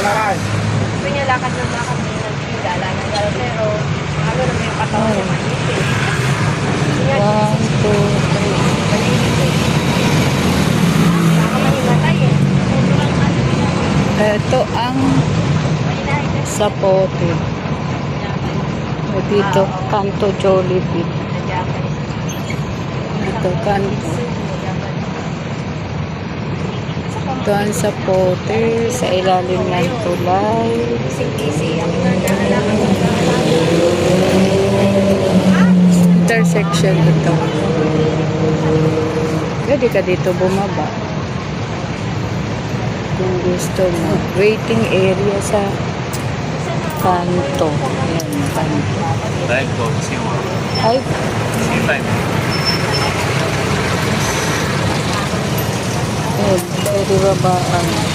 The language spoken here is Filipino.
Gusto niya lakad ng mga kami, nagpigala ng gala, pero ano naman yung katawan niya manipis. Hindi niya 1, 2, manipis. Baka mahimatay eh. Ito ang sapote. Dito, Kanto Jollibee. Ito, Kanto. Ito ang sapote sa ilalim ng tulay. Intersection ito. Pwede ka dito bumaba. Kung gusto mo. Waiting area sa Kanto. Ayan, Kanto. Dive go, C1. Ay, C5. ayan, pwede babaan.